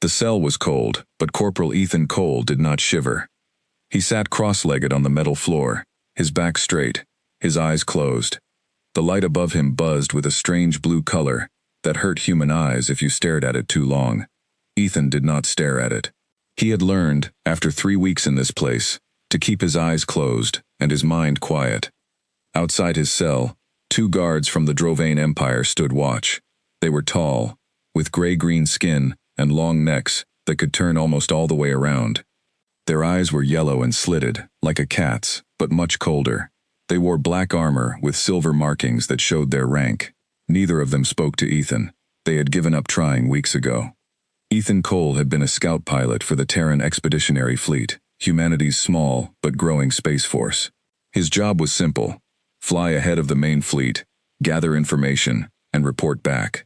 The cell was cold, but Corporal Ethan Cole did not shiver. He sat cross-legged on the metal floor, his back straight, his eyes closed. The light above him buzzed with a strange blue color that hurt human eyes if you stared at it too long. Ethan did not stare at it. He had learned, after 3 weeks in this place, to keep his eyes closed and his mind quiet. Outside his cell, 2 guards from the Drovane Empire stood watch. They were tall, with gray-green skin and long necks that could turn almost all the way around. Their eyes were yellow and slitted, like a cat's, but much colder. They wore black armor with silver markings that showed their rank. Neither of them spoke to Ethan. They had given up trying weeks ago. Ethan Cole had been a scout pilot for the Terran Expeditionary Fleet, humanity's small but growing space force. His job was simple: fly ahead of the main fleet, gather information, and report back.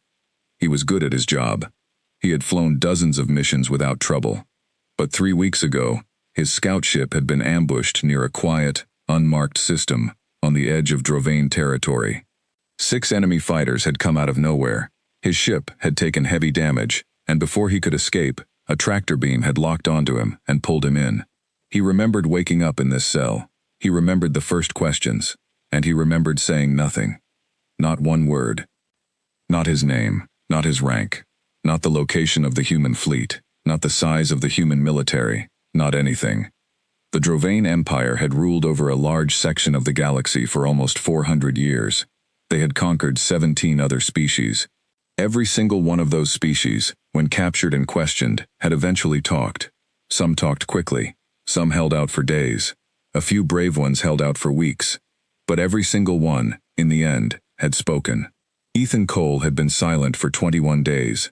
He was good at his job. He had flown dozens of missions without trouble. But 3 weeks ago, his scout ship had been ambushed near a quiet, unmarked system on the edge of Drovane territory. 6 enemy fighters had come out of nowhere. His ship had taken heavy damage, and before he could escape, a tractor beam had locked onto him and pulled him in. He remembered waking up in this cell. He remembered the first questions, and he remembered saying nothing. Not one word. Not his name, not his rank, not the location of the human fleet, not the size of the human military, not anything. The Drovane Empire had ruled over a large section of the galaxy for almost 400 years. They had conquered 17 other species. Every single one of those species, when captured and questioned, had eventually talked. Some talked quickly, some held out for days, a few brave ones held out for weeks. But every single one, in the end, had spoken. Ethan Cole had been silent for 21 days.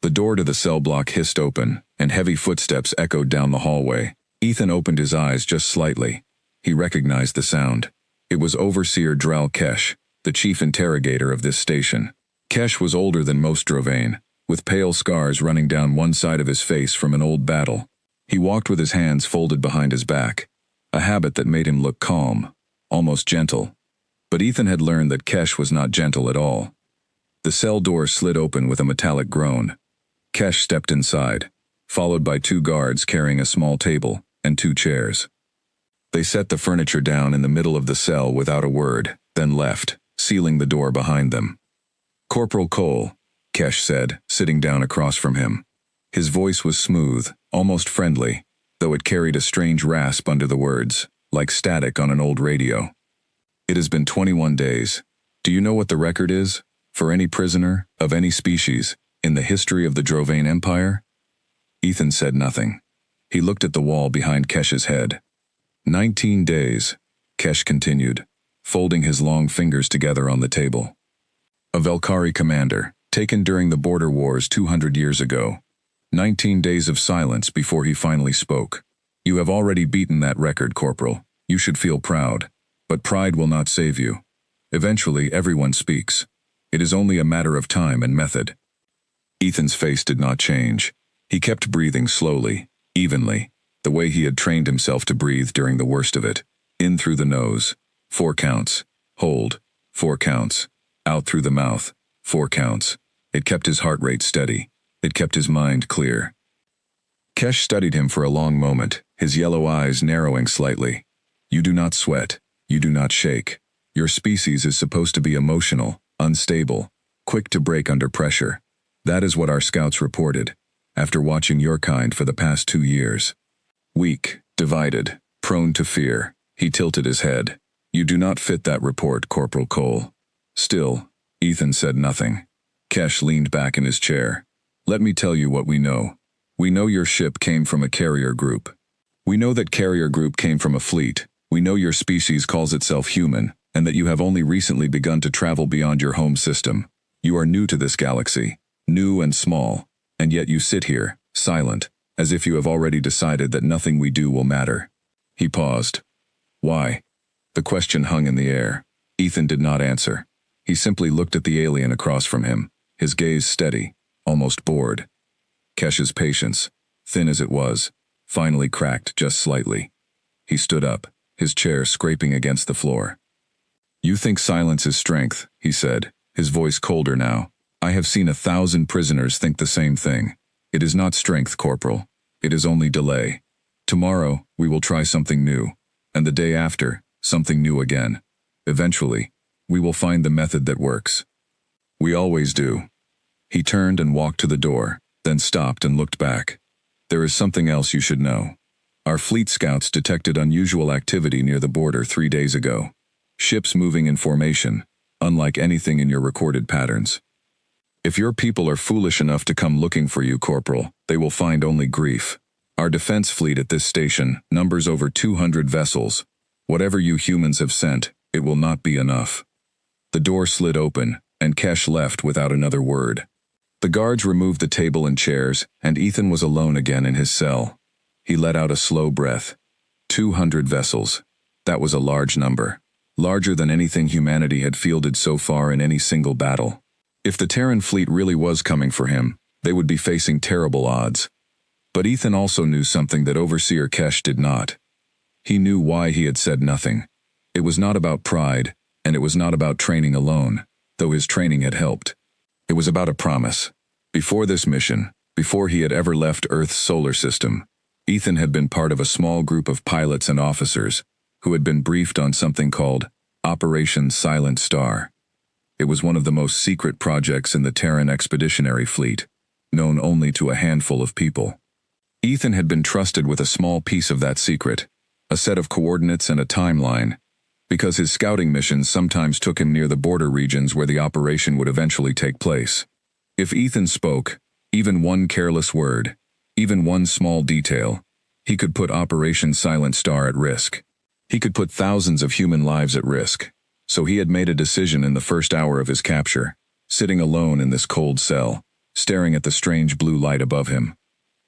The door to the cell block hissed open, and heavy footsteps echoed down the hallway. Ethan opened his eyes just slightly. He recognized the sound. It was Overseer Drell Kesh, the chief interrogator of this station. Kesh was older than most Drovane, with pale scars running down one side of his face from an old battle. He walked with his hands folded behind his back, a habit that made him look calm, almost gentle. But Ethan had learned that Kesh was not gentle at all. The cell door slid open with a metallic groan. Kesh stepped inside, followed by 2 guards carrying a small table and 2 chairs. They set the furniture down in the middle of the cell without a word, then left, sealing the door behind them. "Corporal Cole," Kesh said, sitting down across from him. His voice was smooth, almost friendly, though it carried a strange rasp under the words, like static on an old radio. "It has been 21 days. Do you know what the record is, for any prisoner, of any species, in the history of the Drovane Empire?" Ethan said nothing. He looked at the wall behind Kesh's head. 19 days, Kesh continued, folding his long fingers together on the table. "A Velkari commander, taken during the border wars 200 years ago. 19 days of silence before he finally spoke. You have already beaten that record, Corporal. You should feel proud. But pride will not save you. Eventually, everyone speaks. It is only a matter of time and method." Ethan's face did not change. He kept breathing slowly, evenly, the way he had trained himself to breathe during the worst of it. In through the nose, 4 counts. Hold, 4 counts. Out through the mouth, 4 counts. It kept his heart rate steady. It kept his mind clear. Kesh studied him for a long moment, his yellow eyes narrowing slightly. "You do not sweat. You do not shake. Your species is supposed to be emotional, unstable, quick to break under pressure. That is what our scouts reported, after watching your kind for the past 2 years. Weak, divided, prone to fear." He tilted his head. "You do not fit that report, Corporal Cole." Still, Ethan said nothing. Kesh leaned back in his chair. "Let me tell you what we know. We know your ship came from a carrier group. We know that carrier group came from a fleet. We know your species calls itself human, and that you have only recently begun to travel beyond your home system. You are new to this galaxy, new and small, and yet you sit here, silent, as if you have already decided that nothing we do will matter." He paused. "Why?" The question hung in the air. Ethan did not answer. He simply looked at the alien across from him, his gaze steady, almost bored. Kesh's patience, thin as it was, finally cracked just slightly. He stood up, his chair scraping against the floor. "You think silence is strength," he said, his voice colder now. "I have seen 1,000 prisoners think the same thing. It is not strength, Corporal. It is only delay. Tomorrow, we will try something new, and the day after, something new again. Eventually, we will find the method that works. We always do. He turned and walked to the door, then stopped and looked back. There is something else you should know. Our fleet scouts detected unusual activity near the border 3 days ago. Ships moving in formation, unlike anything in your recorded patterns. If your people are foolish enough to come looking for you, Corporal, they will find only grief. Our defense fleet at this station numbers over 200 vessels. Whatever you humans have sent, it will not be enough. The door slid open, and Kesh left without another word. The guards removed the table and chairs, and Ethan was alone again in his cell. He let out a slow breath. 200 vessels. That was a large number. Larger than anything humanity had fielded so far in any single battle. If the Terran fleet really was coming for him, they would be facing terrible odds. But Ethan also knew something that Overseer Kesh did not. He knew why he had said nothing. It was not about pride, and it was not about training alone, though his training had helped. It was about a promise. Before this mission, before he had ever left Earth's solar system, Ethan had been part of a small group of pilots and officers who had been briefed on something called Operation Silent Star. It was one of the most secret projects in the Terran Expeditionary Fleet, known only to a handful of people. Ethan had been trusted with a small piece of that secret, a set of coordinates and a timeline, because his scouting missions sometimes took him near the border regions where the operation would eventually take place. If Ethan spoke, even one careless word, even one small detail, he could put Operation Silent Star at risk. He could put thousands of human lives at risk. So he had made a decision in the first hour of his capture, sitting alone in this cold cell, staring at the strange blue light above him.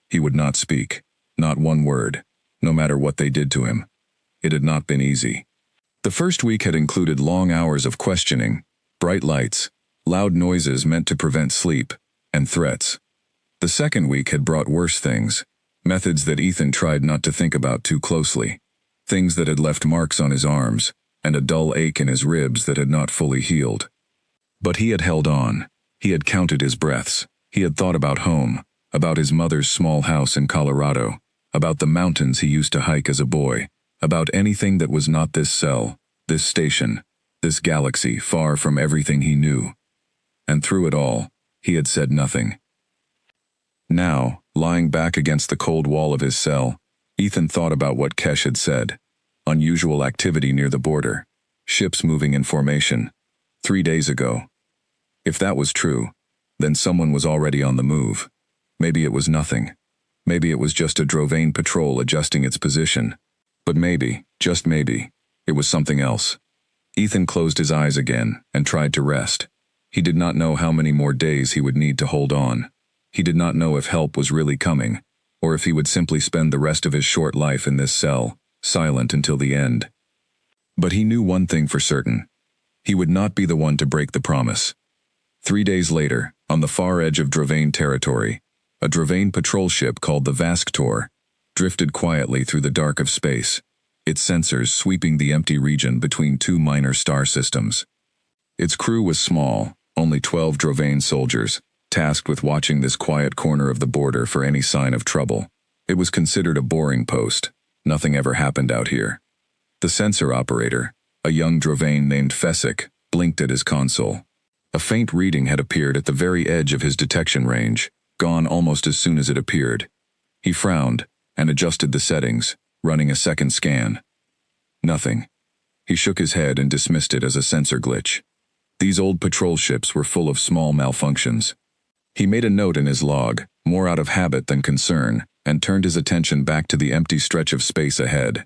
He would not speak, not one word, no matter what they did to him. It had not been easy. The first week had included long hours of questioning, bright lights, loud noises meant to prevent sleep, and threats. The second week had brought worse things, methods that Ethan tried not to think about too closely, things that had left marks on his arms, and a dull ache in his ribs that had not fully healed. But he had held on. He had counted his breaths. He had thought about home, about his mother's small house in Colorado, about the mountains he used to hike as a boy, about anything that was not this cell, this station, this galaxy far from everything he knew. And through it all, he had said nothing. Now, lying back against the cold wall of his cell, Ethan thought about what Kesh had said. Unusual activity near the border. Ships moving in formation. 3 days ago. If that was true, then someone was already on the move. Maybe it was nothing. Maybe it was just a Drovane patrol adjusting its position. But maybe, just maybe, it was something else. Ethan closed his eyes again and tried to rest. He did not know how many more days he would need to hold on. He did not know if help was really coming, or if he would simply spend the rest of his short life in this cell, silent until the end. But he knew one thing for certain. He would not be the one to break the promise. 3 days later, on the far edge of Drovane territory, a Drovane patrol ship called the Vasktor drifted quietly through the dark of space, its sensors sweeping the empty region between 2 minor star systems. Its crew was small, only 12 Drovane soldiers, tasked with watching this quiet corner of the border for any sign of trouble. It was considered a boring post. Nothing ever happened out here. The sensor operator, a young Drovane named Fesic, blinked at his console. A faint reading had appeared at the very edge of his detection range, gone almost as soon as it appeared. He frowned and adjusted the settings, running a second scan. Nothing. He shook his head and dismissed it as a sensor glitch. These old patrol ships were full of small malfunctions. He made a note in his log, more out of habit than concern, and turned his attention back to the empty stretch of space ahead.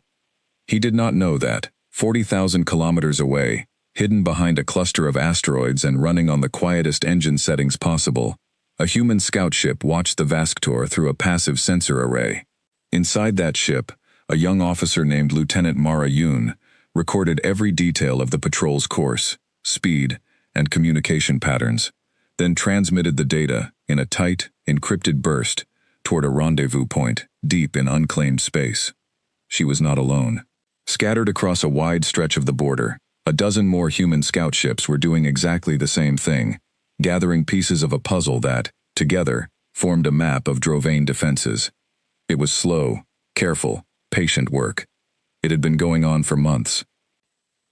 He did not know that, 40,000 kilometers away, hidden behind a cluster of asteroids and running on the quietest engine settings possible, a human scout ship watched the Vasktor through a passive sensor array. Inside that ship, a young officer named Lieutenant Mara Yoon recorded every detail of the patrol's course, speed, and communication patterns, then transmitted the data in a tight, encrypted burst toward a rendezvous point deep in unclaimed space. She was not alone. Scattered across a wide stretch of the border, a dozen more human scout ships were doing exactly the same thing, gathering pieces of a puzzle that, together, formed a map of Drovane defenses. It was slow, careful, patient work. It had been going on for months.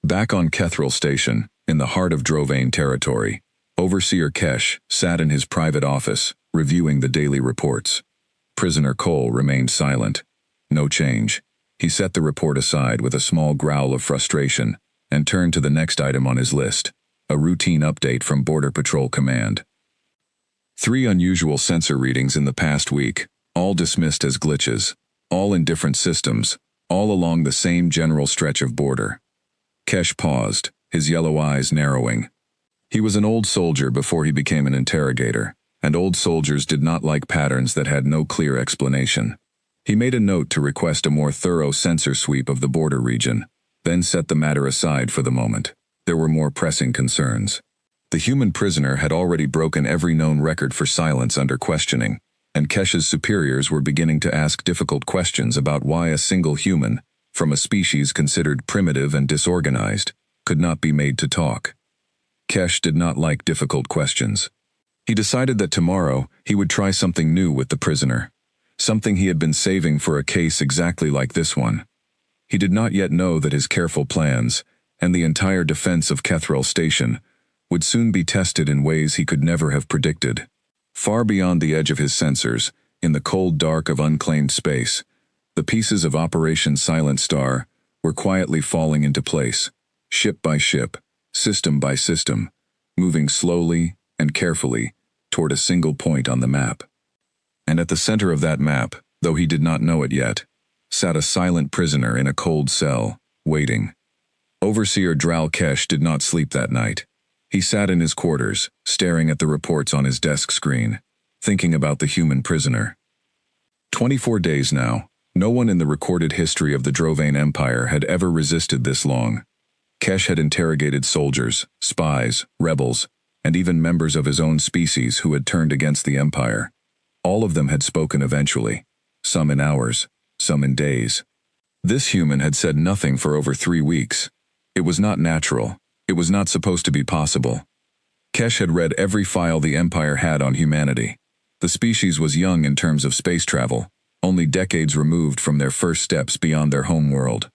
Back on Kethril Station, in the heart of Drovane territory, Overseer Kesh sat in his private office, reviewing the daily reports. Prisoner Cole remained silent. No change. He set the report aside with a small growl of frustration and turned to the next item on his list, a routine update from Border Patrol Command. 3 unusual sensor readings in the past week, all dismissed as glitches, all in different systems, all along the same general stretch of border. Kesh paused, his yellow eyes narrowing. He was an old soldier before he became an interrogator, and old soldiers did not like patterns that had no clear explanation. He made a note to request a more thorough sensor sweep of the border region, then set the matter aside for the moment. There were more pressing concerns. The human prisoner had already broken every known record for silence under questioning, and Kesh's superiors were beginning to ask difficult questions about why a single human, from a species considered primitive and disorganized, could not be made to talk. Kesh did not like difficult questions. He decided that tomorrow he would try something new with the prisoner, something he had been saving for a case exactly like this one. He did not yet know that his careful plans, and the entire defense of Kethril Station, would soon be tested in ways he could never have predicted. Far beyond the edge of his sensors, in the cold dark of unclaimed space, the pieces of Operation Silent Star were quietly falling into place, ship by ship, system by system, moving slowly and carefully toward a single point on the map. And at the center of that map, though he did not know it yet, sat a silent prisoner in a cold cell, waiting. Overseer Dral Kesh did not sleep that night. He sat in his quarters, staring at the reports on his desk screen, thinking about the human prisoner. 24 days now, no one in the recorded history of the Drovane Empire had ever resisted this long. Kesh had interrogated soldiers, spies, rebels, and even members of his own species who had turned against the Empire. All of them had spoken eventually, some in hours, some in days. This human had said nothing for over 3 weeks. It was not natural. It was not supposed to be possible. Kesh had read every file the Empire had on humanity. The species was young in terms of space travel, only decades removed from their first steps beyond their home world.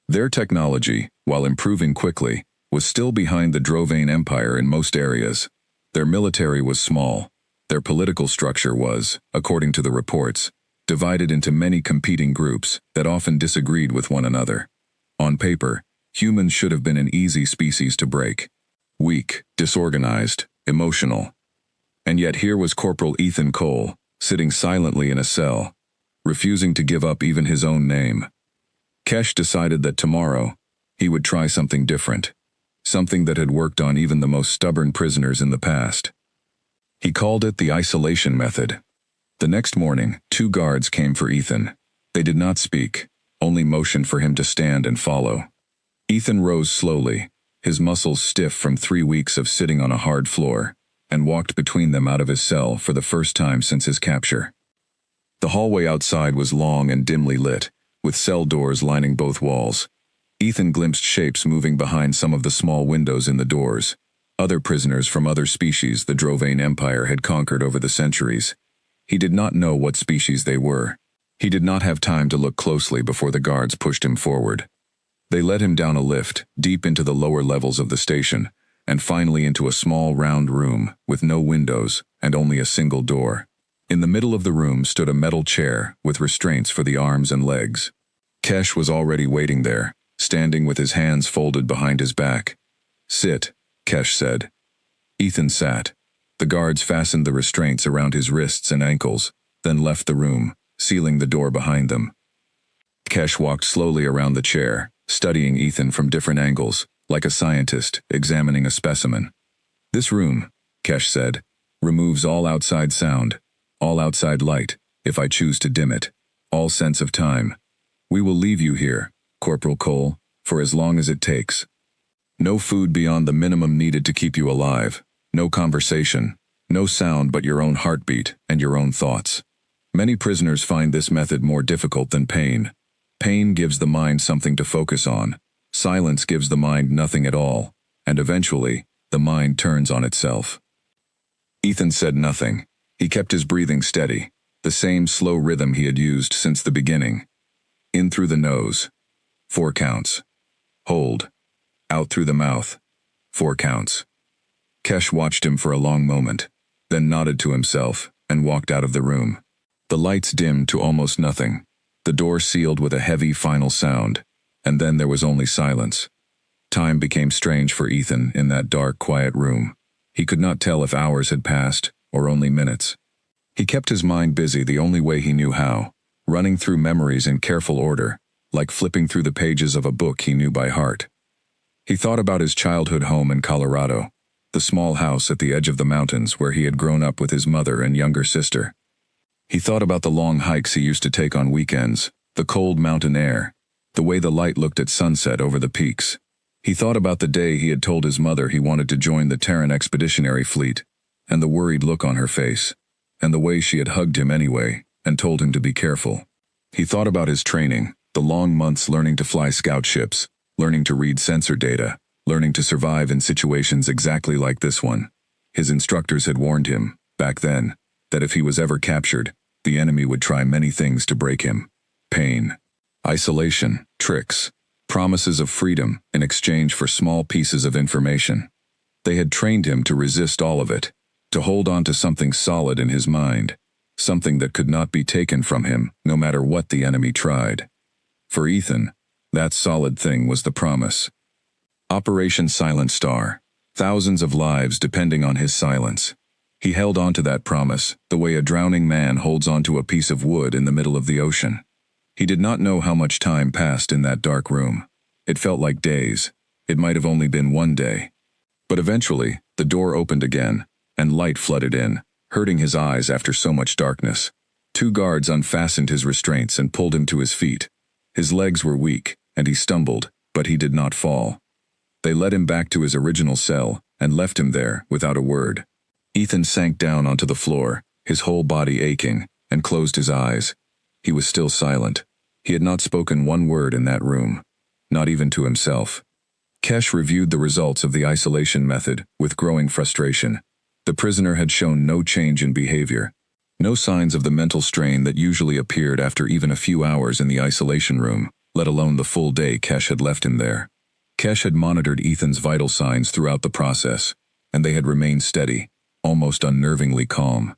Their technology, while improving quickly, was still behind the Drovane Empire in most areas. Their military was small. Their political structure was, according to the reports, divided into many competing groups that often disagreed with one another. On paper, humans should have been an easy species to break. Weak, disorganized, emotional. And yet here was Corporal Ethan Cole, sitting silently in a cell, refusing to give up even his own name. Kesh decided that tomorrow, he would try something different, something that had worked on even the most stubborn prisoners in the past. He called it the isolation method. The next morning, 2 guards came for Ethan. They did not speak, only motioned for him to stand and follow. Ethan rose slowly, his muscles stiff from 3 weeks of sitting on a hard floor, and walked between them out of his cell for the first time since his capture. The hallway outside was long and dimly lit, with cell doors lining both walls. Ethan glimpsed shapes moving behind some of the small windows in the doors, other prisoners from other species the Drovane Empire had conquered over the centuries. He did not know what species they were. He did not have time to look closely before the guards pushed him forward. They led him down a lift, deep into the lower levels of the station, and finally into a small round room with no windows and only a single door. In the middle of the room stood a metal chair with restraints for the arms and legs. Kesh was already waiting there, standing with his hands folded behind his back. "Sit," Kesh said. Ethan sat. The guards fastened the restraints around his wrists and ankles, then left the room, sealing the door behind them. Kesh walked slowly around the chair, studying Ethan from different angles, like a scientist examining a specimen. "This room," Kesh said, "removes all outside sound, all outside light, if I choose to dim it, all sense of time. We will leave you here, Corporal Cole, for as long as it takes. No food beyond the minimum needed to keep you alive, no conversation, no sound but your own heartbeat and your own thoughts. Many prisoners find this method more difficult than pain. Pain gives the mind something to focus on. Silence gives the mind nothing at all, and eventually, the mind turns on itself." Ethan said nothing. He kept his breathing steady, the same slow rhythm he had used since the beginning. In through the nose, 4 counts. Hold. Out through the mouth, 4 counts. Kesh watched him for a long moment, then nodded to himself and walked out of the room. The lights dimmed to almost nothing. The door sealed with a heavy final sound, and then there was only silence. Time became strange for Ethan in that dark, quiet room. He could not tell if hours had passed or only minutes. He kept his mind busy the only way he knew how, running through memories in careful order, like flipping through the pages of a book he knew by heart. He thought about his childhood home in Colorado, the small house at the edge of the mountains where he had grown up with his mother and younger sister. He thought about the long hikes he used to take on weekends, the cold mountain air, the way the light looked at sunset over the peaks. He thought about the day he had told his mother he wanted to join the Terran Expeditionary Fleet, and the worried look on her face, and the way she had hugged him anyway and told him to be careful. He thought about his training, the long months learning to fly scout ships, learning to read sensor data, learning to survive in situations exactly like this one. His instructors had warned him, back then, that if he was ever captured, the enemy would try many things to break him. Pain, isolation, tricks, promises of freedom in exchange for small pieces of information. They had trained him to resist all of it, to hold on to something solid in his mind, something that could not be taken from him no matter what the enemy tried. For Ethan, that solid thing was the promise. Operation Silent Star. Thousands of lives depending on his silence. He held on to that promise, the way a drowning man holds onto a piece of wood in the middle of the ocean. He did not know how much time passed in that dark room. It felt like days. It might have only been one day. But eventually, the door opened again, and light flooded in, hurting his eyes after so much darkness. 2 guards unfastened his restraints and pulled him to his feet. His legs were weak, and he stumbled, but he did not fall. They led him back to his original cell and left him there without a word. Ethan sank down onto the floor, his whole body aching, and closed his eyes. He was still silent. He had not spoken one word in that room, not even to himself. Kesh reviewed the results of the isolation method with growing frustration. The prisoner had shown no change in behavior, no signs of the mental strain that usually appeared after even a few hours in the isolation room, let alone the full day Kesh had left him there. Kesh had monitored Ethan's vital signs throughout the process, and they had remained steady, almost unnervingly calm.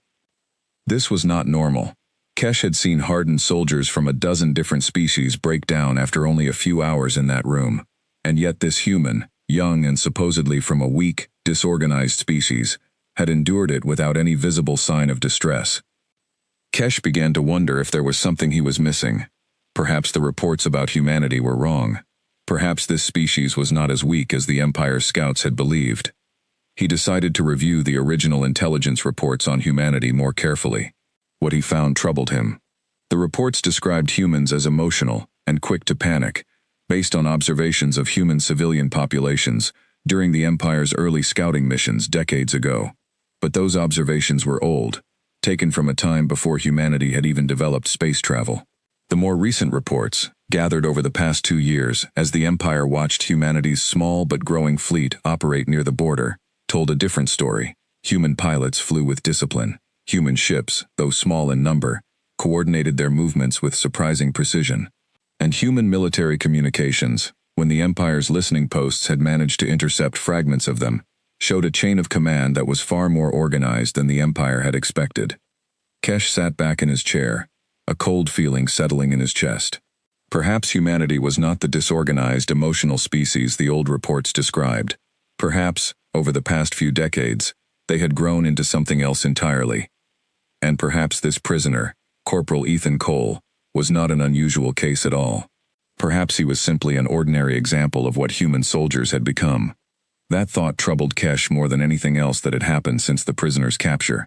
This was not normal. Kesh had seen hardened soldiers from a dozen different species break down after only a few hours in that room, and yet this human, young and supposedly from a weak, disorganized species, had endured it without any visible sign of distress. Kesh began to wonder if there was something he was missing. Perhaps the reports about humanity were wrong. Perhaps this species was not as weak as the Empire's scouts had believed. He decided to review the original intelligence reports on humanity more carefully. What he found troubled him. The reports described humans as emotional and quick to panic, based on observations of human civilian populations during the Empire's early scouting missions decades ago. But those observations were old, taken from a time before humanity had even developed space travel. The more recent reports, gathered over the past 2 years as the Empire watched humanity's small but growing fleet operate near the border, told a different story. Human pilots flew with discipline. Human ships, though small in number, coordinated their movements with surprising precision. And human military communications, when the Empire's listening posts had managed to intercept fragments of them, showed a chain of command that was far more organized than the Empire had expected. Kesh sat back in his chair, a cold feeling settling in his chest. Perhaps humanity was not the disorganized, emotional species the old reports described. Perhaps, over the past few decades, they had grown into something else entirely. And perhaps this prisoner, Corporal Ethan Cole, was not an unusual case at all. Perhaps he was simply an ordinary example of what human soldiers had become. That thought troubled Kesh more than anything else that had happened since the prisoner's capture.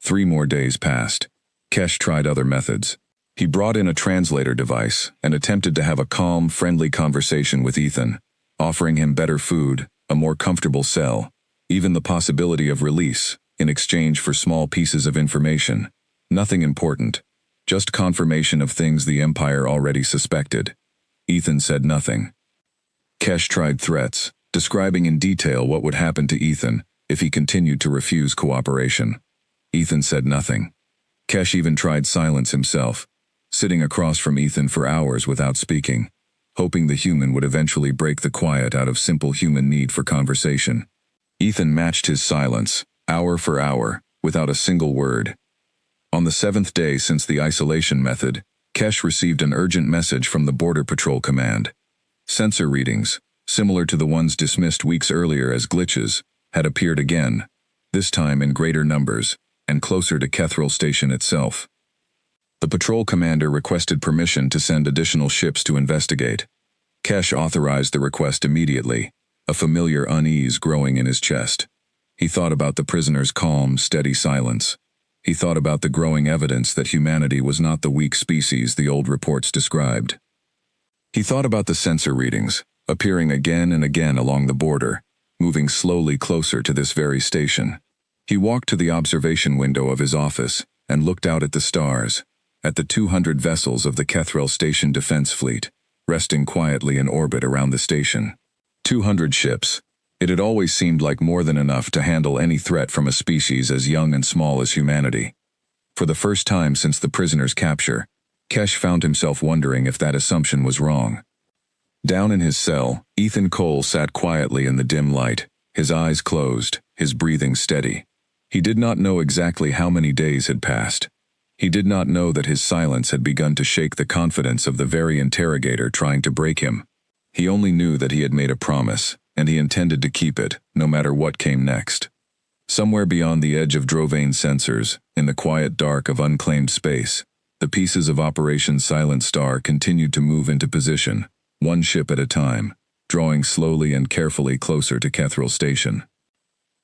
3 more days passed. Kesh tried other methods. He brought in a translator device and attempted to have a calm, friendly conversation with Ethan, offering him better food, a more comfortable cell, even the possibility of release, in exchange for small pieces of information. Nothing important, just confirmation of things the Empire already suspected. Ethan said nothing. Kesh tried threats, describing in detail what would happen to Ethan if he continued to refuse cooperation. Ethan said nothing. Kesh even tried silence himself, sitting across from Ethan for hours without speaking, hoping the human would eventually break the quiet out of simple human need for conversation. Ethan matched his silence, hour for hour, without a single word. On the 7th day since the isolation method, Kesh received an urgent message from the Border Patrol Command. Sensor readings, similar to the ones dismissed weeks earlier as glitches, had appeared again, this time in greater numbers, and closer to Kethril Station itself. The patrol commander requested permission to send additional ships to investigate. Kesh authorized the request immediately, a familiar unease growing in his chest. He thought about the prisoner's calm, steady silence. He thought about the growing evidence that humanity was not the weak species the old reports described. He thought about the sensor readings, appearing again and again along the border, moving slowly closer to this very station. He walked to the observation window of his office and looked out at the stars, at the 200 vessels of the Kethril Station Defense Fleet, resting quietly in orbit around the station. 200 ships. It had always seemed like more than enough to handle any threat from a species as young and small as humanity. For the first time since the prisoner's capture, Kesh found himself wondering if that assumption was wrong. Down in his cell, Ethan Cole sat quietly in the dim light, his eyes closed, his breathing steady. He did not know exactly how many days had passed. He did not know that his silence had begun to shake the confidence of the very interrogator trying to break him. He only knew that he had made a promise, and he intended to keep it, no matter what came next. Somewhere beyond the edge of Drovane sensors, in the quiet dark of unclaimed space, the pieces of Operation Silent Star continued to move into position, one ship at a time, drawing slowly and carefully closer to Kethril Station.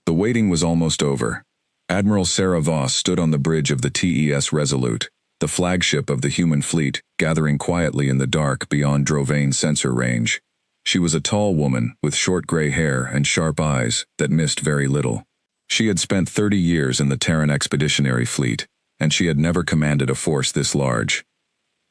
The waiting was almost over. Admiral Sarah Voss stood on the bridge of the TES Resolute, the flagship of the human fleet, gathering quietly in the dark beyond Drovane sensor range. She was a tall woman with short gray hair and sharp eyes that missed very little. She had spent 30 years in the Terran Expeditionary Fleet, and she had never commanded a force this large.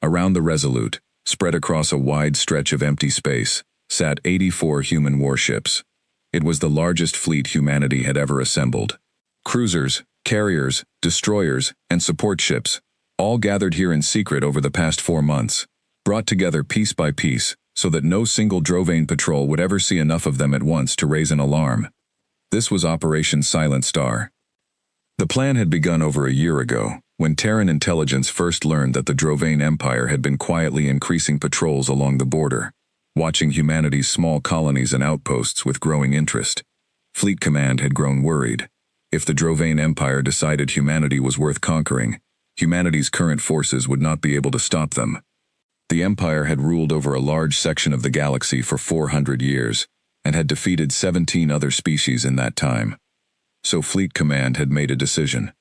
Around the Resolute, spread across a wide stretch of empty space, sat 84 human warships. It was the largest fleet humanity had ever assembled. Cruisers, carriers, destroyers, and support ships, all gathered here in secret over the past 4 months, brought together piece by piece, so that no single Drovane patrol would ever see enough of them at once to raise an alarm. This was Operation Silent Star. The plan had begun over a year ago, when Terran intelligence first learned that the Drovane Empire had been quietly increasing patrols along the border, watching humanity's small colonies and outposts with growing interest. Fleet Command had grown worried. If the Drovane Empire decided humanity was worth conquering, humanity's current forces would not be able to stop them. The Empire had ruled over a large section of the galaxy for 400 years, and had defeated 17 other species in that time. So Fleet Command had made a decision.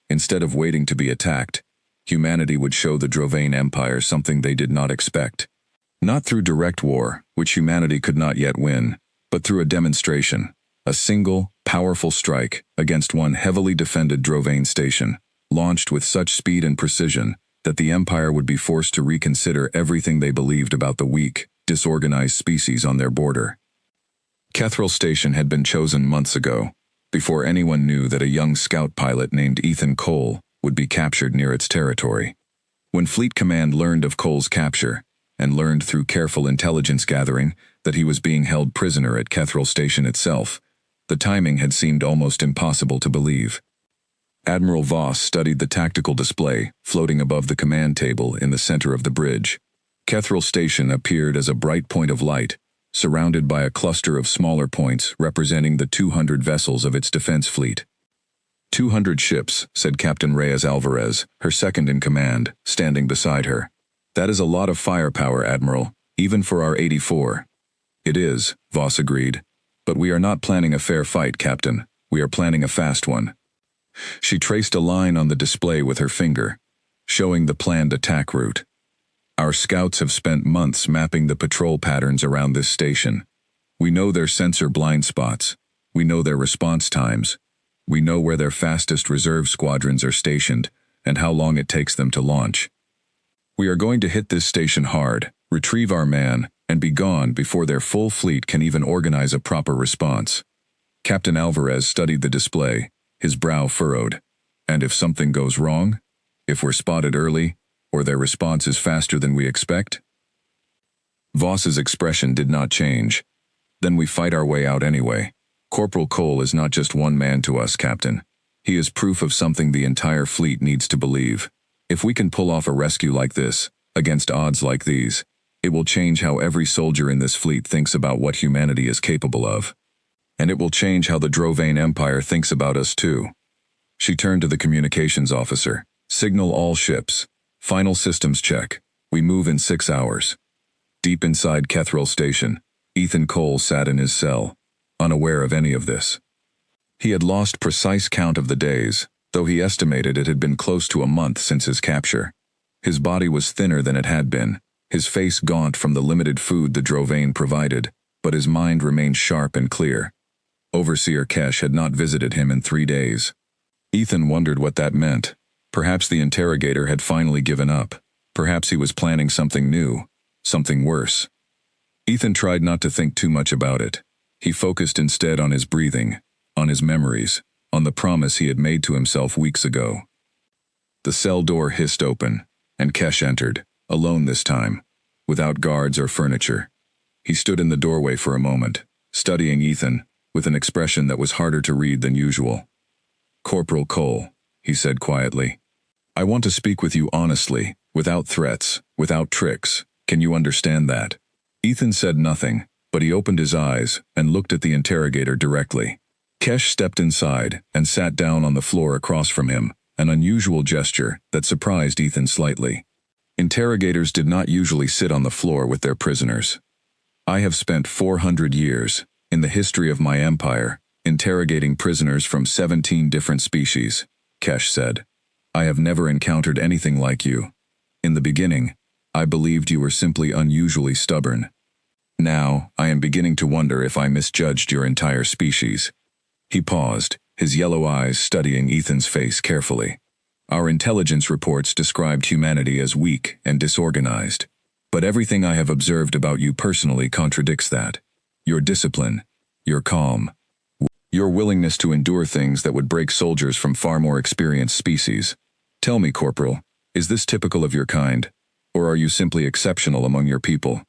Instead of waiting to be attacked, humanity would show the Drovane Empire something they did not expect. Not through direct war, which humanity could not yet win, but through a demonstration, a single, powerful strike against one heavily defended Drovane station, launched with such speed and precision that the Empire would be forced to reconsider everything they believed about the weak, disorganized species on their border. Kethril Station had been chosen months ago, before anyone knew that a young scout pilot named Ethan Cole would be captured near its territory. When Fleet Command learned of Cole's capture, and learned through careful intelligence gathering that he was being held prisoner at Kethril Station itself, the timing had seemed almost impossible to believe. Admiral Voss studied the tactical display floating above the command table in the center of the bridge. Kethril Station appeared as a bright point of light, surrounded by a cluster of smaller points representing the 200 vessels of its defense fleet. 200 ships, said Captain Reyes Alvarez, her second in command, standing beside her. That is a lot of firepower, Admiral, even for our 84. It is, Voss agreed. But we are not planning a fair fight, Captain. We are planning a fast one. She traced a line on the display with her finger, showing the planned attack route. Our scouts have spent months mapping the patrol patterns around this station. We know their sensor blind spots. We know their response times. We know where their fastest reserve squadrons are stationed and how long it takes them to launch. We are going to hit this station hard, retrieve our man, and be gone before their full fleet can even organize a proper response. Captain Alvarez studied the display, his brow furrowed. And if something goes wrong? If we're spotted early, or their response is faster than we expect? Voss's expression did not change. Then we fight our way out anyway. Corporal Cole is not just one man to us, Captain. He is proof of something the entire fleet needs to believe. If we can pull off a rescue like this, against odds like these, it will change how every soldier in this fleet thinks about what humanity is capable of. And it will change how the Drovane Empire thinks about us too. She turned to the communications officer. Signal all ships. Final systems check. We move in 6 hours. Deep inside Kethril Station, Ethan Cole sat in his cell, unaware of any of this. He had lost precise count of the days, though he estimated it had been close to a month since his capture. His body was thinner than it had been, his face gaunt from the limited food the Drovane provided, but his mind remained sharp and clear. Overseer Kesh had not visited him in 3 days. Ethan wondered what that meant. Perhaps the interrogator had finally given up. Perhaps he was planning something new, something worse. Ethan tried not to think too much about it. He focused instead on his breathing, on his memories, on the promise he had made to himself weeks ago. The cell door hissed open, and Kesh entered, alone this time, without guards or furniture. He stood in the doorway for a moment, studying Ethan, with an expression that was harder to read than usual. "Corporal Cole," he said quietly, "I want to speak with you honestly, without threats, without tricks. Can you understand that?" Ethan said nothing, but he opened his eyes and looked at the interrogator directly. Kesh stepped inside and sat down on the floor across from him, an unusual gesture that surprised Ethan slightly. Interrogators did not usually sit on the floor with their prisoners. "I have spent 400 years, in the history of my empire, interrogating prisoners from 17 different species," Kesh said. "I have never encountered anything like you. In the beginning, I believed you were simply unusually stubborn. Now, I am beginning to wonder if I misjudged your entire species." He paused, his yellow eyes studying Ethan's face carefully. "Our intelligence reports described humanity as weak and disorganized. But everything I have observed about you personally contradicts that. Your discipline, your calm, your willingness to endure things that would break soldiers from far more experienced species. Tell me, Corporal, is this typical of your kind, or are you simply exceptional among your people?"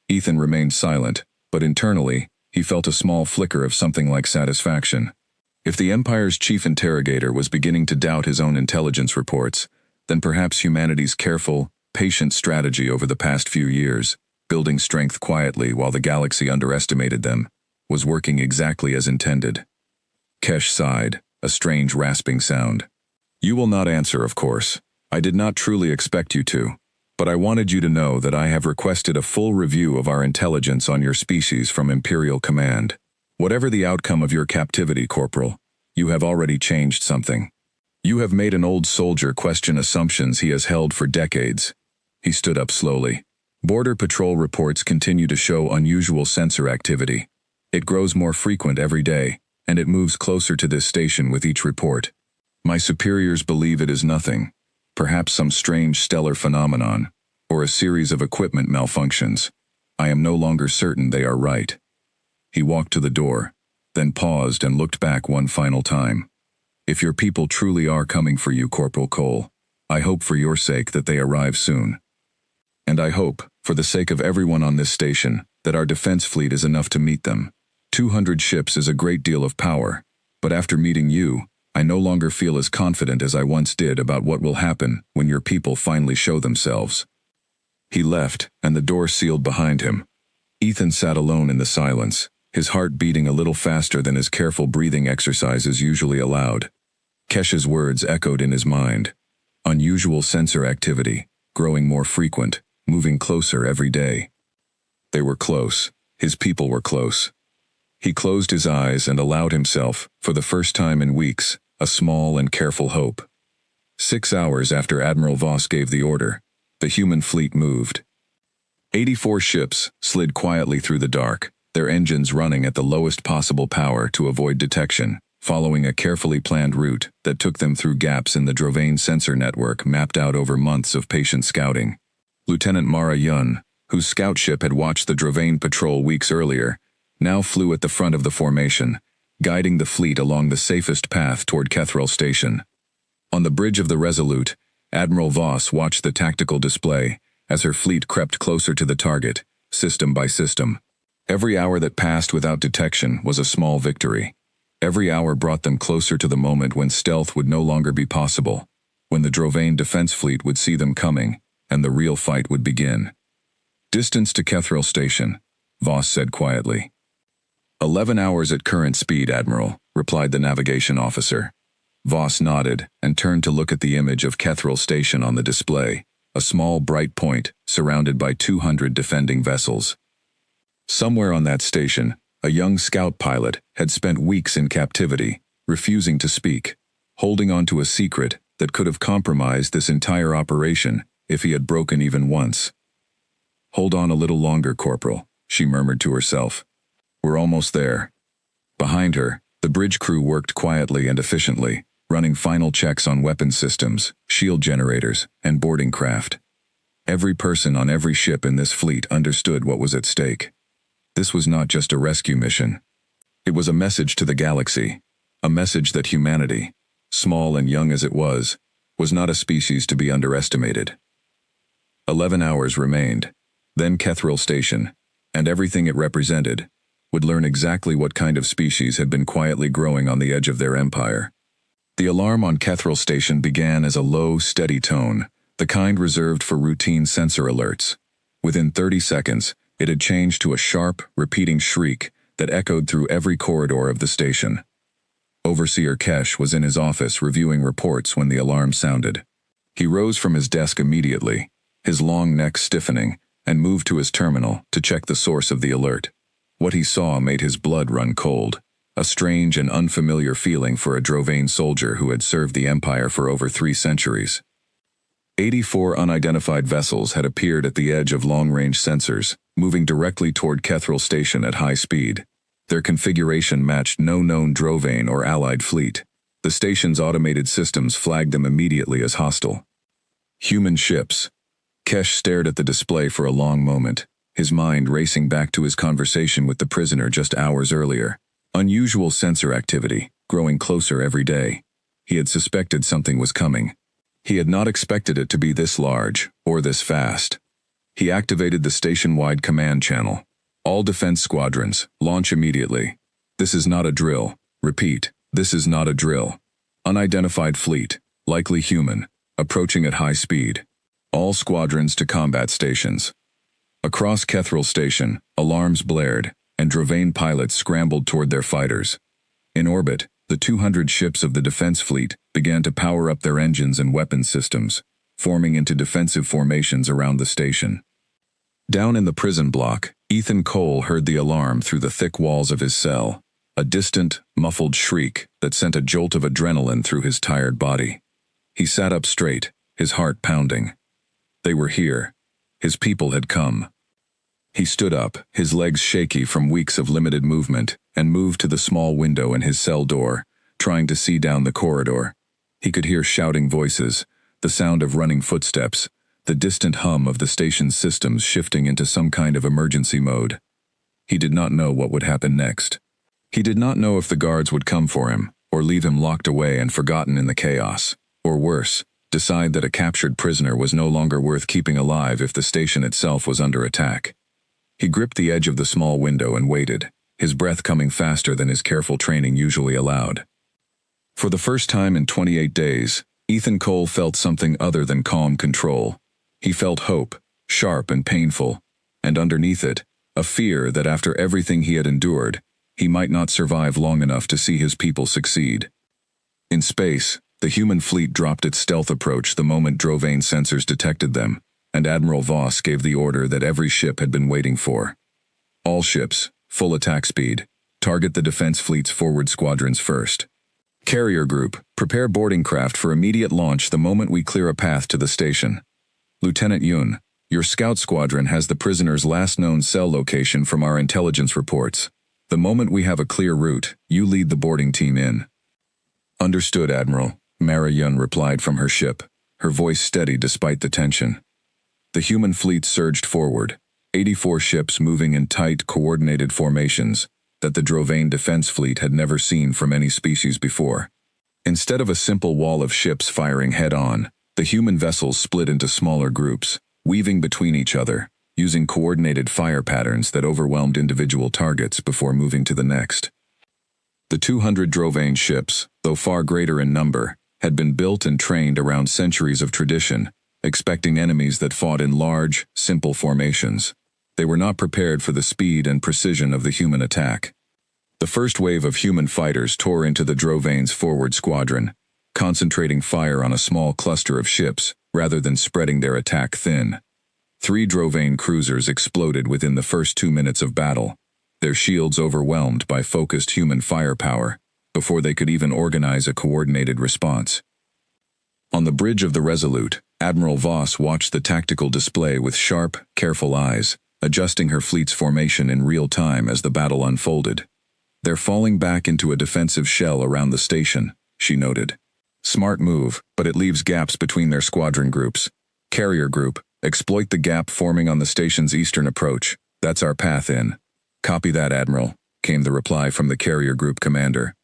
Ethan remained silent, but internally, he felt a small flicker of something like satisfaction. If the Empire's chief interrogator was beginning to doubt his own intelligence reports, then perhaps humanity's careful, patient strategy over the past few years, building strength quietly while the galaxy underestimated them, was working exactly as intended. Kesh sighed, a strange rasping sound. "You will not answer, of course. I did not truly expect you to. But I wanted you to know that I have requested a full review of our intelligence on your species from Imperial Command. Whatever the outcome of your captivity, Corporal, you have already changed something. You have made an old soldier question assumptions he has held for decades." He stood up slowly. "Border Patrol reports continue to show unusual sensor activity. It grows more frequent every day, and it moves closer to this station with each report. My superiors believe it is nothing. Perhaps some strange stellar phenomenon, or a series of equipment malfunctions. I am no longer certain they are right." He walked to the door, then paused and looked back one final time. "If your people truly are coming for you, Corporal Cole, I hope for your sake that they arrive soon. And I hope, for the sake of everyone on this station, that our defense fleet is enough to meet them. 200 ships is a great deal of power, but after meeting you, I no longer feel as confident as I once did about what will happen when your people finally show themselves." He left, and the door sealed behind him. Ethan sat alone in the silence, his heart beating a little faster than his careful breathing exercises usually allowed. Kesh's words echoed in his mind. Unusual sensor activity, growing more frequent, moving closer every day. They were close. His people were close. He closed his eyes and allowed himself, for the first time in weeks, a small and careful hope. 6 hours after Admiral Voss gave the order, the human fleet moved. 84 ships slid quietly through the dark, their engines running at the lowest possible power to avoid detection, following a carefully planned route that took them through gaps in the Drovane sensor network mapped out over months of patient scouting. Lieutenant Mara Yun, whose scout ship had watched the Drovane patrol weeks earlier, now flew at the front of the formation, guiding the fleet along the safest path toward Kethril Station. On the bridge of the Resolute, Admiral Voss watched the tactical display as her fleet crept closer to the target, system by system. Every hour that passed without detection was a small victory. Every hour brought them closer to the moment when stealth would no longer be possible, when the Drovane defense fleet would see them coming, and the real fight would begin. "Distance to Kethril Station," Voss said quietly. 11 hours at current speed, Admiral," replied the navigation officer. Voss nodded and turned to look at the image of Kethril Station on the display, a small bright point surrounded by 200 defending vessels. Somewhere on that station, a young scout pilot had spent weeks in captivity, refusing to speak, holding on to a secret that could have compromised this entire operation if he had broken even once. "Hold on a little longer, Corporal," she murmured to herself. "We're almost there." Behind her, the bridge crew worked quietly and efficiently, running final checks on weapon systems, shield generators, and boarding craft. Every person on every ship in this fleet understood what was at stake. This was not just a rescue mission. It was a message to the galaxy, a message that humanity, small and young as it was not a species to be underestimated. 11 hours remained. Then Kethril Station, and everything it represented, would learn exactly what kind of species had been quietly growing on the edge of their empire. The alarm on Kethril Station began as a low, steady tone, the kind reserved for routine sensor alerts. Within 30 seconds, it had changed to a sharp, repeating shriek that echoed through every corridor of the station. Overseer Kesh was in his office reviewing reports when the alarm sounded. He rose from his desk immediately, his long neck stiffening, and moved to his terminal to check the source of the alert. What he saw made his blood run cold, a strange and unfamiliar feeling for a Drovane soldier who had served the Empire for over 3 centuries. 84 unidentified vessels had appeared at the edge of long-range sensors, moving directly toward Kethril Station at high speed. Their configuration matched no known Drovane or allied fleet. The station's automated systems flagged them immediately as hostile. Human ships. Kesh stared at the display for a long moment, his mind racing back to his conversation with the prisoner just hours earlier. Unusual sensor activity, growing closer every day. He had suspected something was coming. He had not expected it to be this large, or this fast. He activated the station-wide command channel. "All defense squadrons, launch immediately. This is not a drill. Repeat, this is not a drill. Unidentified fleet, likely human, approaching at high speed. All squadrons to combat stations." Across Kethril Station, alarms blared, and Drovane pilots scrambled toward their fighters. In orbit, the 200 ships of the defense fleet began to power up their engines and weapons systems, forming into defensive formations around the station. Down in the prison block, Ethan Cole heard the alarm through the thick walls of his cell, a distant, muffled shriek that sent a jolt of adrenaline through his tired body. He sat up straight, his heart pounding. They were here. His people had come. He stood up, his legs shaky from weeks of limited movement, and moved to the small window in his cell door, trying to see down the corridor. He could hear shouting voices, the sound of running footsteps, the distant hum of the station's systems shifting into some kind of emergency mode. He did not know what would happen next. He did not know if the guards would come for him, or leave him locked away and forgotten in the chaos, or worse, decide that a captured prisoner was no longer worth keeping alive if the station itself was under attack. He gripped the edge of the small window and waited, his breath coming faster than his careful training usually allowed. For the first time in 28 days, Ethan Cole felt something other than calm control. He felt hope, sharp and painful, and underneath it, a fear that after everything he had endured, he might not survive long enough to see his people succeed. In space, the human fleet dropped its stealth approach the moment Drovane sensors detected them, and Admiral Voss gave the order that every ship had been waiting for. "All ships, full attack speed. Target the defense fleet's forward squadrons first. Carrier group, prepare boarding craft for immediate launch the moment we clear a path to the station. Lieutenant Yun, your scout squadron has the prisoner's last known cell location from our intelligence reports. The moment we have a clear route, you lead the boarding team in." "Understood, Admiral," Mara Yun replied from her ship, her voice steady despite the tension. The human fleet surged forward, 84 ships moving in tight, coordinated formations that the Drovane defense fleet had never seen from any species before. Instead of a simple wall of ships firing head-on, the human vessels split into smaller groups, weaving between each other, using coordinated fire patterns that overwhelmed individual targets before moving to the next. The 200 Drovane ships, though far greater in number, had been built and trained around centuries of tradition, expecting enemies that fought in large, simple formations. They were not prepared for the speed and precision of the human attack. The first wave of human fighters tore into the Drovane's forward squadron, concentrating fire on a small cluster of ships rather than spreading their attack thin. 3 Drovane cruisers exploded within the first 2 minutes of battle, their shields overwhelmed by focused human firepower, before they could even organize a coordinated response. On the bridge of the Resolute, Admiral Voss watched the tactical display with sharp, careful eyes, adjusting her fleet's formation in real time as the battle unfolded. "They're falling back into a defensive shell around the station," she noted. "Smart move, but it leaves gaps between their squadron groups. Carrier group, exploit the gap forming on the station's eastern approach. That's our path in." "Copy that, Admiral," came the reply from the carrier group commander.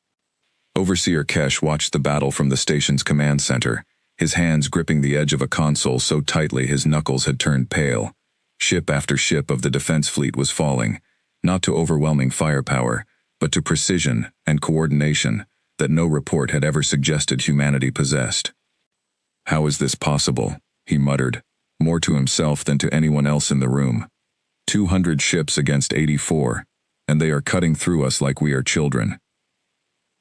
Overseer Kesh watched the battle from the station's command center, his hands gripping the edge of a console so tightly his knuckles had turned pale. Ship after ship of the defense fleet was falling, not to overwhelming firepower, but to precision and coordination that no report had ever suggested humanity possessed. "How is this possible?" he muttered, more to himself than to anyone else in the room. 200 ships against 84, and they are cutting through us like we are children.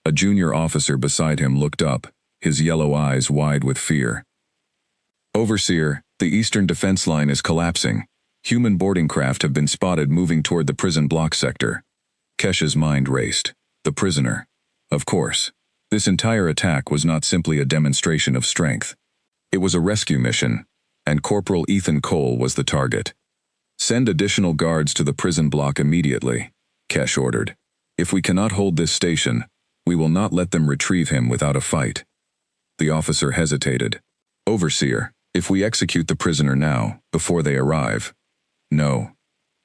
A junior officer beside him looked up, his yellow eyes wide with fear. "Overseer, the eastern defense line is collapsing. Human boarding craft have been spotted moving toward the prison block sector." Kesh's mind raced. The prisoner. Of course. This entire attack was not simply a demonstration of strength. It was a rescue mission, and Corporal Ethan Cole was the target. "Send additional guards to the prison block immediately," Kesh ordered. "If we cannot hold this station, we will not let them retrieve him without a fight." The officer hesitated. "Overseer, if we execute the prisoner now, before they arrive." "No,"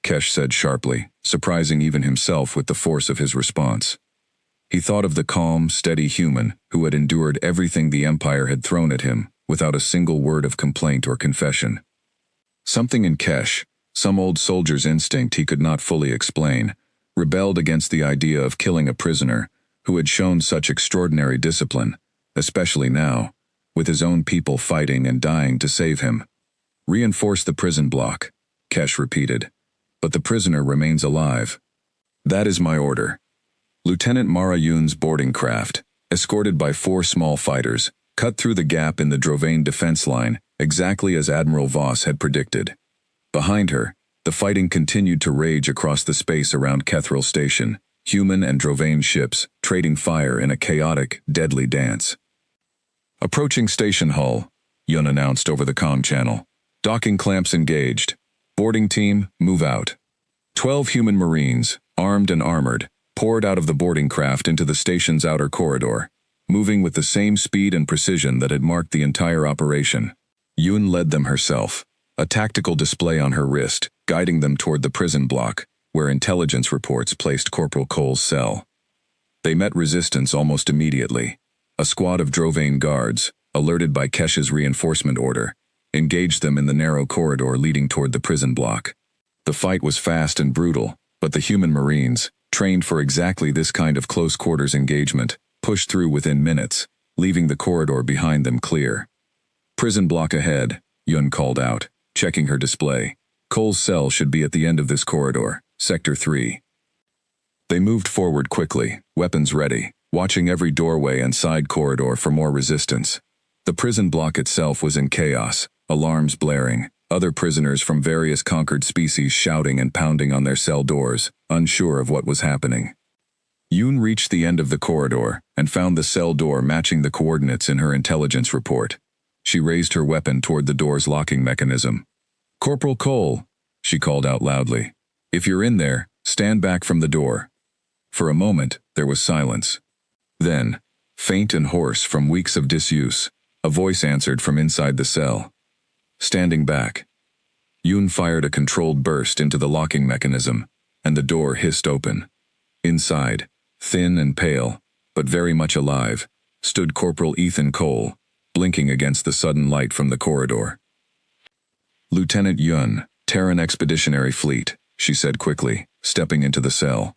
Kesh said sharply, surprising even himself with the force of his response. He thought of the calm, steady human who had endured everything the Empire had thrown at him without a single word of complaint or confession. Something in Kesh, some old soldier's instinct he could not fully explain, rebelled against the idea of killing a prisoner who had shown such extraordinary discipline, especially now, with his own people fighting and dying to save him. "Reinforce the prison block," Kesh repeated. "But the prisoner remains alive." "That is my order." Lieutenant Mara Yoon's boarding craft, escorted by 4 small fighters, cut through the gap in the Drovane defense line exactly as Admiral Voss had predicted. Behind her, the fighting continued to rage across the space around Kethril Station, human and Drovane ships trading fire in a chaotic, deadly dance. "Approaching station hull," Yun announced over the comm channel. "Docking clamps engaged. Boarding team, move out." 12 human Marines, armed and armored, poured out of the boarding craft into the station's outer corridor, moving with the same speed and precision that had marked the entire operation. Yoon led them herself, a tactical display on her wrist, guiding them toward the prison block, where intelligence reports placed Corporal Cole's cell. They met resistance almost immediately. A squad of Drovane guards, alerted by Kesh's reinforcement order, engaged them in the narrow corridor leading toward the prison block. The fight was fast and brutal, but the human Marines, trained for exactly this kind of close-quarters engagement, pushed through within minutes, leaving the corridor behind them clear. "Prison block ahead," Yun called out, checking her display. "Cole's cell should be at the end of this corridor, Sector 3. They moved forward quickly, weapons ready, watching every doorway and side corridor for more resistance. The prison block itself was in chaos, alarms blaring, other prisoners from various conquered species shouting and pounding on their cell doors, unsure of what was happening. Yoon reached the end of the corridor and found the cell door matching the coordinates in her intelligence report. She raised her weapon toward the door's locking mechanism. "Corporal Cole," she called out loudly. "If you're in there, stand back from the door." For a moment, there was silence. Then, faint and hoarse from weeks of disuse, a voice answered from inside the cell. "Standing back." Yoon fired a controlled burst into the locking mechanism, and the door hissed open. Inside, thin and pale, but very much alive, stood Corporal Ethan Cole, blinking against the sudden light from the corridor. "Lieutenant Yun, Terran Expeditionary Fleet," she said quickly, stepping into the cell.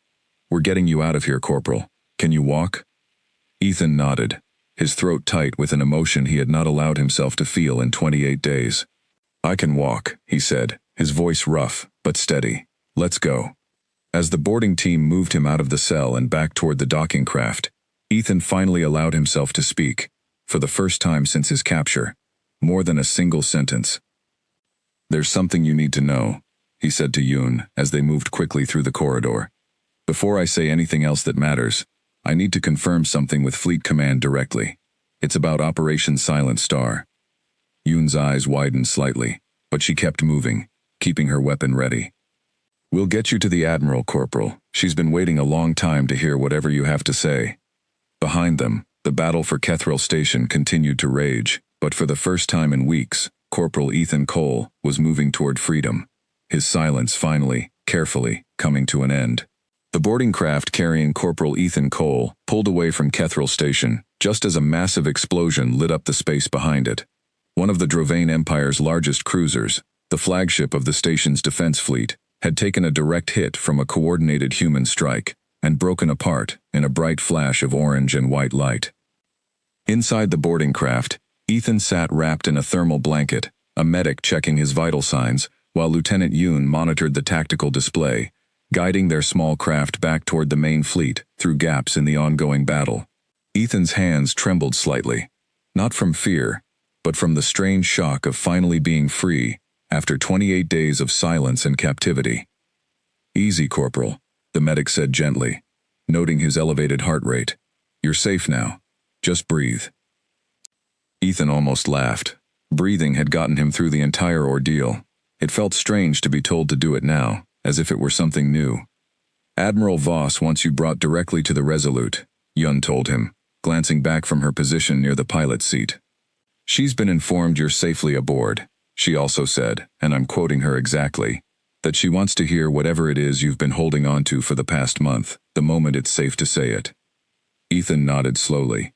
"We're getting you out of here, Corporal. Can you walk?" Ethan nodded, his throat tight with an emotion he had not allowed himself to feel in 28 days. "I can walk," he said, his voice rough but steady. "Let's go." As the boarding team moved him out of the cell and back toward the docking craft, Ethan finally allowed himself to speak, for the first time since his capture, more than a single sentence. "There's something you need to know," he said to Yoon as they moved quickly through the corridor. "Before I say anything else that matters, I need to confirm something with Fleet Command directly. It's about Operation Silent Star." Yoon's eyes widened slightly, but she kept moving, keeping her weapon ready. "We'll get you to the Admiral, Corporal. She's been waiting a long time to hear whatever you have to say." Behind them, the battle for Kethril Station continued to rage, but for the first time in weeks, Corporal Ethan Cole was moving toward freedom, his silence finally, carefully, coming to an end. The boarding craft carrying Corporal Ethan Cole pulled away from Kethril Station just as a massive explosion lit up the space behind it. One of the Drovane Empire's largest cruisers, the flagship of the station's defense fleet, had taken a direct hit from a coordinated human strike and broken apart in a bright flash of orange and white light. Inside the boarding craft, Ethan sat wrapped in a thermal blanket, a medic checking his vital signs, while Lieutenant Yoon monitored the tactical display, guiding their small craft back toward the main fleet through gaps in the ongoing battle. Ethan's hands trembled slightly, not from fear, but from the strange shock of finally being free after 28 days of silence and captivity. "Easy, Corporal," the medic said gently, noting his elevated heart rate. "You're safe now. Just breathe." Ethan almost laughed. Breathing had gotten him through the entire ordeal. It felt strange to be told to do it now, as if it were something new. "Admiral Voss wants you brought directly to the Resolute," Yun told him, glancing back from her position near the pilot's seat. "She's been informed you're safely aboard." She also said, and I'm quoting her exactly, that she wants to hear whatever it is you've been holding on to for the past month, the moment it's safe to say it. Ethan nodded slowly.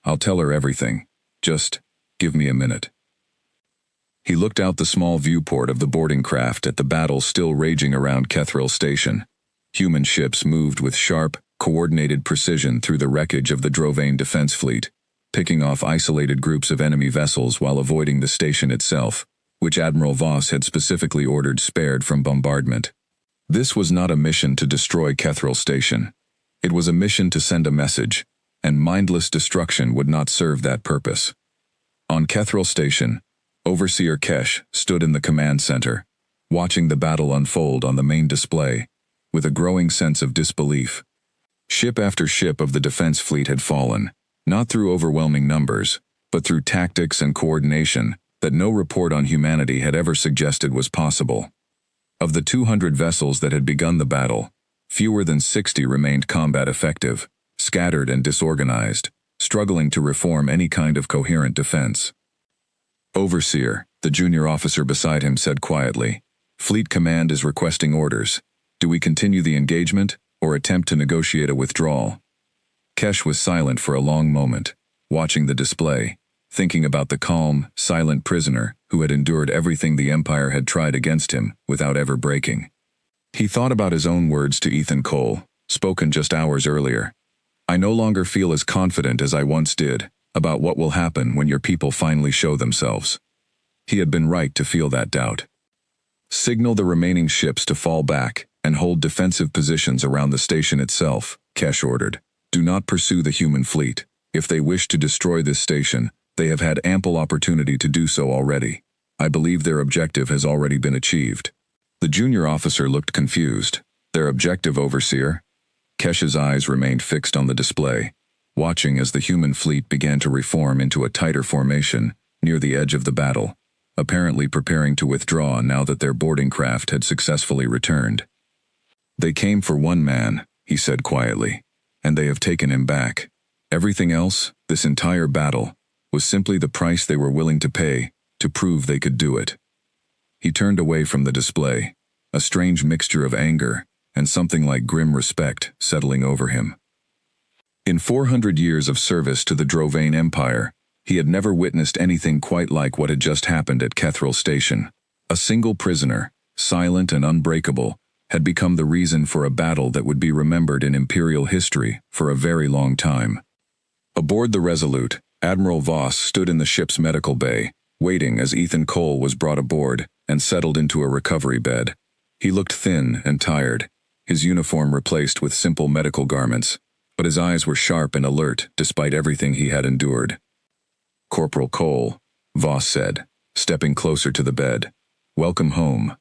"I'll tell her everything. Just give me a minute." He looked out the small viewport of the boarding craft at the battle still raging around Kethril Station. Human ships moved with sharp, coordinated precision through the wreckage of the Drovane defense fleet, picking off isolated groups of enemy vessels while avoiding the station itself, which Admiral Voss had specifically ordered spared from bombardment. This was not a mission to destroy Kethril Station. It was a mission to send a message, and mindless destruction would not serve that purpose. On Kethril Station, Overseer Kesh stood in the command center, watching the battle unfold on the main display, with a growing sense of disbelief. Ship after ship of the defense fleet had fallen, not through overwhelming numbers, but through tactics and coordination that no report on humanity had ever suggested was possible. Of the 200 vessels that had begun the battle, fewer than 60 remained combat effective, scattered and disorganized, struggling to reform any kind of coherent defense. "Overseer," the junior officer beside him said quietly, "Fleet Command is requesting orders. Do we continue the engagement, or attempt to negotiate a withdrawal?" Kesh was silent for a long moment, watching the display, thinking about the calm, silent prisoner who had endured everything the Empire had tried against him without ever breaking. He thought about his own words to Ethan Cole, spoken just hours earlier. "I no longer feel as confident as I once did about what will happen when your people finally show themselves." He had been right to feel that doubt. "Signal the remaining ships to fall back and hold defensive positions around the station itself," Kesh ordered. "Do not pursue the human fleet. If they wish to destroy this station, they have had ample opportunity to do so already. I believe their objective has already been achieved." The junior officer looked confused. "Their objective, Overseer?" Kesh's eyes remained fixed on the display, watching as the human fleet began to reform into a tighter formation near the edge of the battle, apparently preparing to withdraw now that their boarding craft had successfully returned. "They came for one man," he said quietly, "and they have taken him back. Everything else, this entire battle, was simply the price they were willing to pay to prove they could do it." He turned away from the display, a strange mixture of anger and something like grim respect settling over him. In 400 years of service to the Drovane Empire, he had never witnessed anything quite like what had just happened at Kethril Station. A single prisoner, silent and unbreakable, had become the reason for a battle that would be remembered in Imperial history for a very long time. Aboard the Resolute, Admiral Voss stood in the ship's medical bay, waiting as Ethan Cole was brought aboard and settled into a recovery bed. He looked thin and tired, his uniform replaced with simple medical garments, but his eyes were sharp and alert despite everything he had endured. "Corporal Cole," Voss said, stepping closer to the bed. "Welcome home."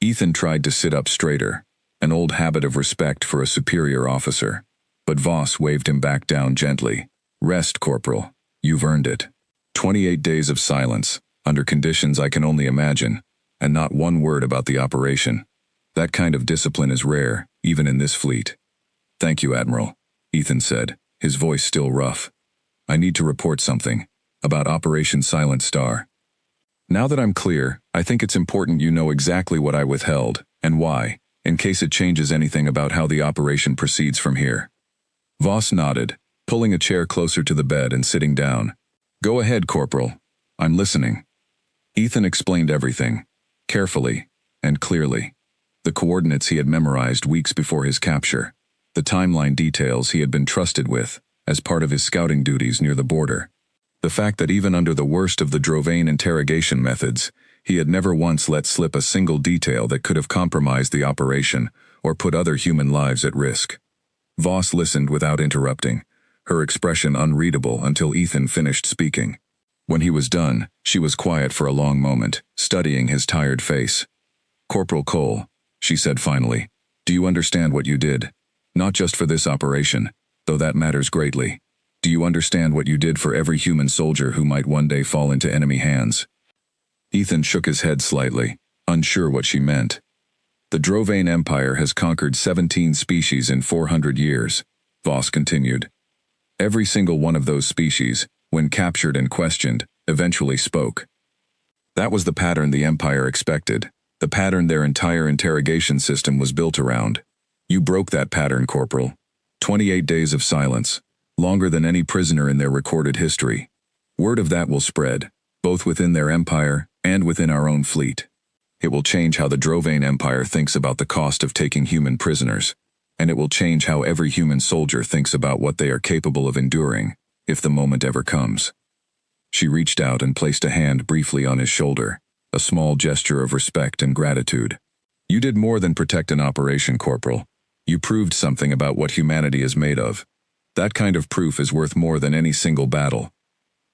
Ethan tried to sit up straighter, an old habit of respect for a superior officer, but Voss waved him back down gently. "Rest, Corporal. You've earned it." 28 days of silence, under conditions I can only imagine, and not one word about the operation. That kind of discipline is rare, even in this fleet. "Thank you, Admiral," Ethan said, his voice still rough. "I need to report something, about Operation Silent Star. Now that I'm clear, I think it's important you know exactly what I withheld, and why, in case it changes anything about how the operation proceeds from here." Voss nodded, pulling a chair closer to the bed and sitting down. "Go ahead, Corporal. I'm listening." Ethan explained everything, carefully and clearly. The coordinates he had memorized weeks before his capture, the timeline details he had been trusted with as part of his scouting duties near the border. The fact that even under the worst of the Drovane interrogation methods, he had never once let slip a single detail that could have compromised the operation or put other human lives at risk. Voss listened without interrupting, her expression unreadable until Ethan finished speaking. When he was done, she was quiet for a long moment, studying his tired face. "Corporal Cole," she said finally, "do you understand what you did? Not just for this operation, though that matters greatly. Do you understand what you did for every human soldier who might one day fall into enemy hands?" Ethan shook his head slightly, unsure what she meant. "The Drovane Empire has conquered 17 species in 400 years, Voss continued. Every single one of those species, when captured and questioned, eventually spoke. That was the pattern the Empire expected, the pattern their entire interrogation system was built around. You broke that pattern, Corporal. 28 days of silence, longer than any prisoner in their recorded history. Word of that will spread, both within their empire and within our own fleet. It will change how the Drovane Empire thinks about the cost of taking human prisoners, and it will change how every human soldier thinks about what they are capable of enduring, if the moment ever comes." She reached out and placed a hand briefly on his shoulder, a small gesture of respect and gratitude. "You did more than protect an operation, Corporal. You proved something about what humanity is made of. That kind of proof is worth more than any single battle."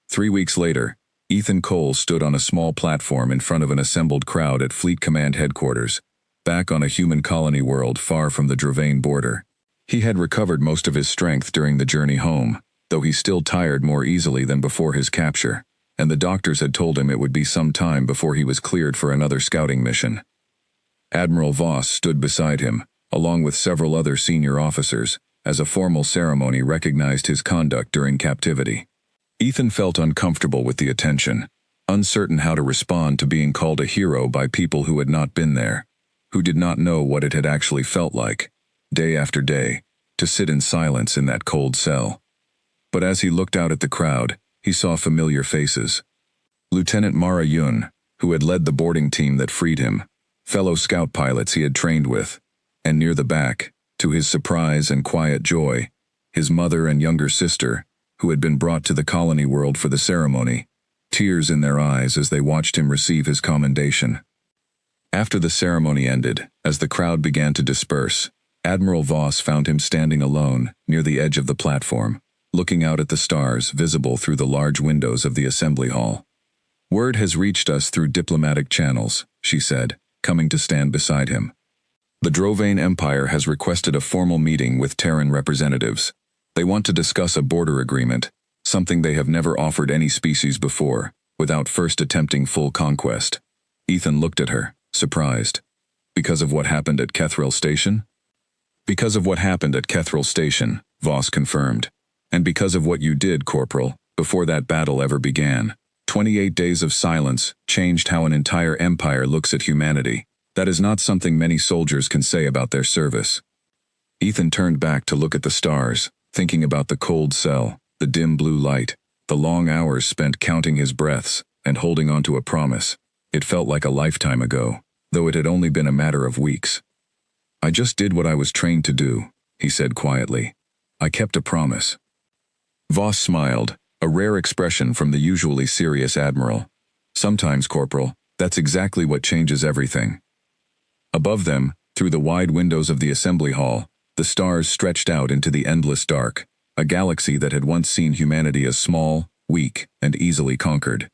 3 weeks later, Ethan Cole stood on a small platform in front of an assembled crowd at Fleet Command headquarters, back on a human colony world far from the Drovane border. He had recovered most of his strength during the journey home, though he still tired more easily than before his capture, and the doctors had told him it would be some time before he was cleared for another scouting mission. Admiral Voss stood beside him, along with several other senior officers, as a formal ceremony recognized his conduct during captivity. Ethan felt uncomfortable with the attention, uncertain how to respond to being called a hero by people who had not been there, who did not know what it had actually felt like, day after day, to sit in silence in that cold cell. But as he looked out at the crowd, he saw familiar faces. Lieutenant Mara Yun, who had led the boarding team that freed him, fellow scout pilots he had trained with, and near the back, to his surprise and quiet joy, his mother and younger sister, who had been brought to the colony world for the ceremony, tears in their eyes as they watched him receive his commendation. After the ceremony ended, as the crowd began to disperse, Admiral Voss found him standing alone near the edge of the platform, looking out at the stars visible through the large windows of the assembly hall. "Word has reached us through diplomatic channels," she said, coming to stand beside him. "The Drovane Empire has requested a formal meeting with Terran representatives. They want to discuss a border agreement, something they have never offered any species before, without first attempting full conquest." Ethan looked at her, surprised. "Because of what happened at Kethril Station?" "Because of what happened at Kethril Station," Voss confirmed. "And because of what you did, Corporal, before that battle ever began. 28 days of silence changed how an entire empire looks at humanity. That is not something many soldiers can say about their service." Ethan turned back to look at the stars, thinking about the cold cell, the dim blue light, the long hours spent counting his breaths and holding on to a promise. It felt like a lifetime ago, though it had only been a matter of weeks. "I just did what I was trained to do," he said quietly. "I kept a promise." Voss smiled, a rare expression from the usually serious admiral. "Sometimes, Corporal, that's exactly what changes everything." Above them, through the wide windows of the assembly hall, the stars stretched out into the endless dark, a galaxy that had once seen humanity as small, weak, and easily conquered.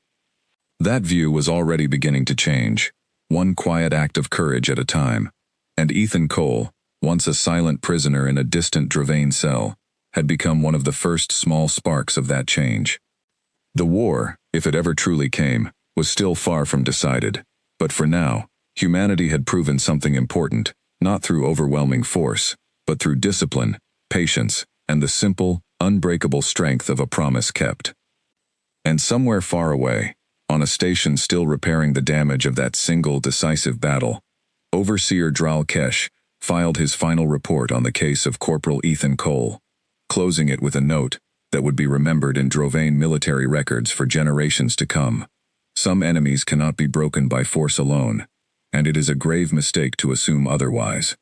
That view was already beginning to change, one quiet act of courage at a time, and Ethan Cole, once a silent prisoner in a distant Dravane cell, had become one of the first small sparks of that change. The war, if it ever truly came, was still far from decided, but for now, humanity had proven something important, not through overwhelming force, but through discipline, patience, and the simple, unbreakable strength of a promise kept. And somewhere far away, on a station still repairing the damage of that single decisive battle, Overseer Dral Kesh filed his final report on the case of Corporal Ethan Cole, closing it with a note that would be remembered in Drovane military records for generations to come. "Some enemies cannot be broken by force alone, and it is a grave mistake to assume otherwise."